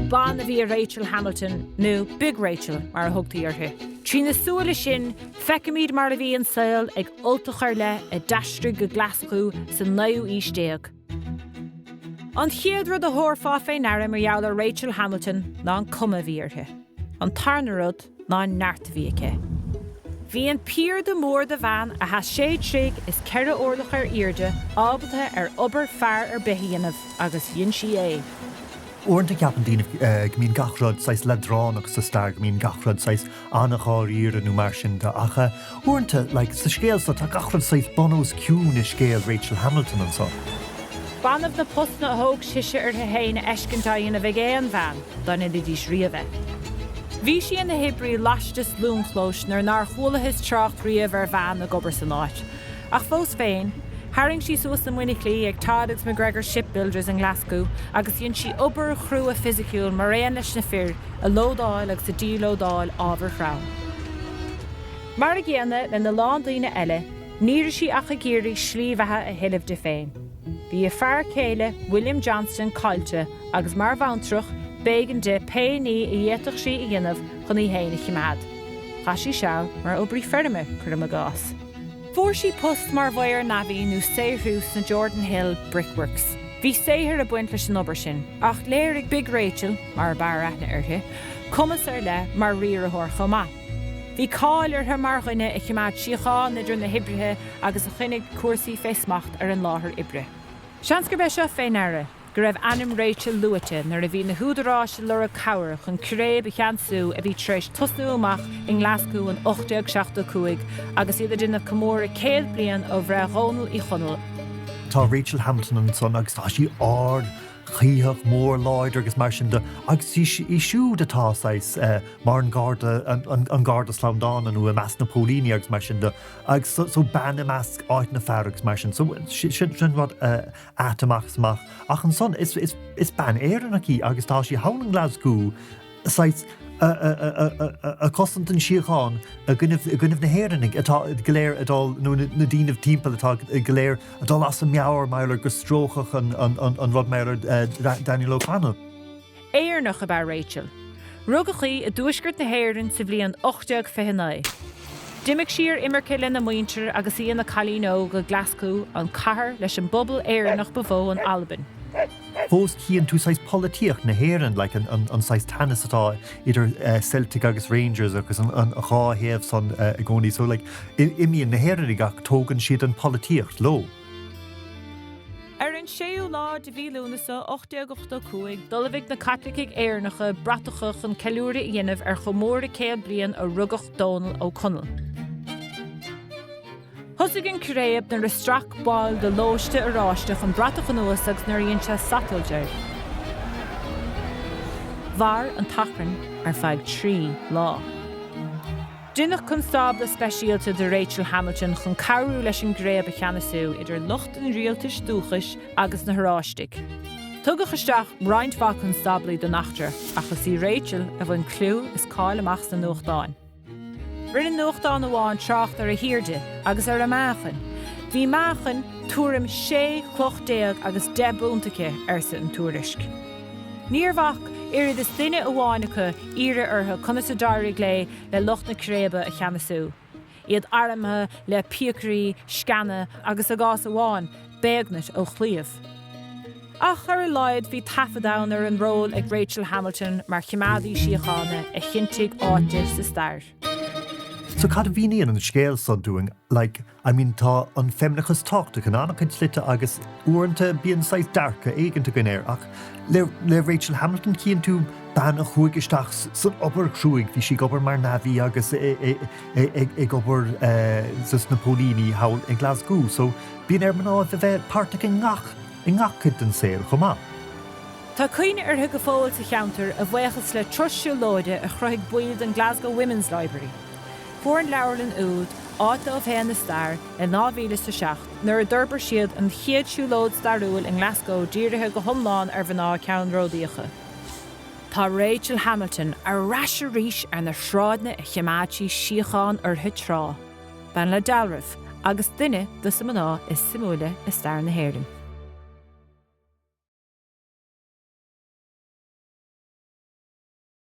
Bán a bhí Rachel Hamilton, nó Big Rachel mar a thugtaí orthu. Trína Súile sin, feicimid mar a bhí an saoil ag ultachar le a deastra gClaschú sa Dhónaill Uí Chonaill. An chéad rud a thórfá féin airm mar gheall Rachel Hamilton ná an coimeadaí orthu. An tarna rud ná an neartha bhíocha. Bhí an pír de mór de bhean a has sé tríg is ceithre orlach ar irde ábalta ar obair fearr ar bithíanamh agus dhéon si é. Uornta ceapan díanamh gomín gachrod sais le dránach sa star gomín gachrod sais annachár íre nó mar sin de acha. Uornta, sa scéal sa tá gachrod sais bonós ciún is scéal Rachel Hamilton an sa. Banmh na postna a thóg siise ar tha héin eiscintáin a bheith é an bhean, don idir dís riamh. Bhí si in na Oibrí laistas longchlóis nar cholathas tsraith riamh ar bhean a gobar san áit. Ach fós féin, haring si suas na muineclí ag Tádaigh McGregor Shipbuilders an nGlaschú agus dhéann si obair chrua fisiciúil mar réan leis na fir a lódáil agus a dílódáil ábhar chrán. Mar a ghéanana le na lándaoine eile, níir si ach a géirí slíomhethe a thuilimh de féin. Bhí a fearr céile William Johnston cailte agus mar bhaintrach bégan de péanaí a dhéiteach si a dhéanamh chun í héine chiúiniú. Cha si seall mar oibrí ferme chur a gás. Fuair si post mar bhair naibhí nó séirthús na Jordan Hill Brickworks. Bhí séithir a buint leis an obair sin, ach léir ag Big Rachel, mar barachna orthu, cumas ar le mar riar a thór chomá. Bhí cáil ar mar chuine a chiúiniú síochána idir na hibrithe agus a chuinnig cuasaí féismacht ar an láthair ibre. Seans gur bheith seo féin aire, go raibh anam Rachel luaite nar a bhí na húdarráis le a cabhar chun círéibeanna cheanúil a bhí tréis tosnú amach nGlaschú an 8-75 agus iad duine commóra chéad blian ó bhreith Dhónaill Uí Chonaill. Tá Rachel Hamilton an son agus tá si ard chiíoch mór láidir agus mar sin de agus í siúd atá mar an garda slámdána nó a meas na pólíní agus mar sin de agus so banna meas áit na fearr agus mar sin so sin rud atamachsmach ach an son is ban éan aquí agus tá si hán an nGlaschú a costant an síochána a gcuineh na héireannig atá goléir adál nó na díanamh timpeall atá goléir adál as an meabhar mailer go stróchach an rud mailer Dhónaill Uí Chonaill. Éarnach a bar Rachel. Rugachaí a dúisgurt na héireann sa bblion 8-29. Diimiigh siar imirce le na muintir agus íon na chalíóg go gClaschú an cathair leis an bubal éarnach bhó an Alban. Fós cíann tú sais políoch na héireann an sais tennis atá idir Celtic agus Rangers agus an cháhéamh san a gcónaí so imíonn na héireannig ach tógann siad an políocht lo. Ar an séú lá de bhí lúnasa 8-85 dulmhaigh na Caitlicigh éarnacha bratachach an ceiliúradh dhéanamh ar chomóra céad blian ó rugach Dhónaill Ó Chonaill. Thusig an círéibeanna nar a strac báil de lóiste aráisteach an bratach an uas agus nar íonn se sataldeir. Bhar an tachrann ar feadh 3 lá. Duineach chonstábla speisialta de Rachel Hamilton chun cabhrú leis an gréib a cheanasú idir lucht an rialtas dúchais agus na hráisteach. Tugach isteach roiintfá chonstábla do nachtar achas í Rachel a bhain clú is cáil amach sa nuachtáin. Rinne nuachtáin amháin trácht ar a hiirde agus ar a máchan. Bhí máchan túram 6 clochtaíodh agus 10 búntacha ar sa an túrisc. Níormhach irid is duine amháinacha ire ortha chuna sa dáirigh le lucht na círéibe a cheanasú. Iad airmthe le piacarí, scanna agus a gás amháin béagnat ó chliamh. Ach ar a laid bhí tafadáin ar an ról ag Rachel Hamilton mar coimeadaí síochána a chintigh áide sa stair. So cad bhíní an scéal son doing, tá an feimnachas táachta an annachchaint slite agus uornta bíon sais deartha éigeanta gnéir ach le Rachel Hamilton cíann tú ban a chuigisteach san obair chrúig bhí si gobar mar naibhí agus ag obair na pólíní hail ag Glasgow, so bíon maná a bheith páirrtaach i ngachcuid an saoil chomá. Tá cuine artha go fóil sa cheantar a bhhéachas le trosiú lóide a chruthigh build an Glasgow Women's Library. Fuair an leabharlann úd áta ó bhéan na stair le 2007 nuair a d'orbair siad an chéad siúlóid starúil in Glasgow dírithe go thomláin ar bhaná ceanródaíocha. Tá Rachel Hamilton ar rais a ríis ar na shráidne a cheimádtí síochána orthu trá. Ban le dalrah agus duine do sa maná is simúile is stair na héireann.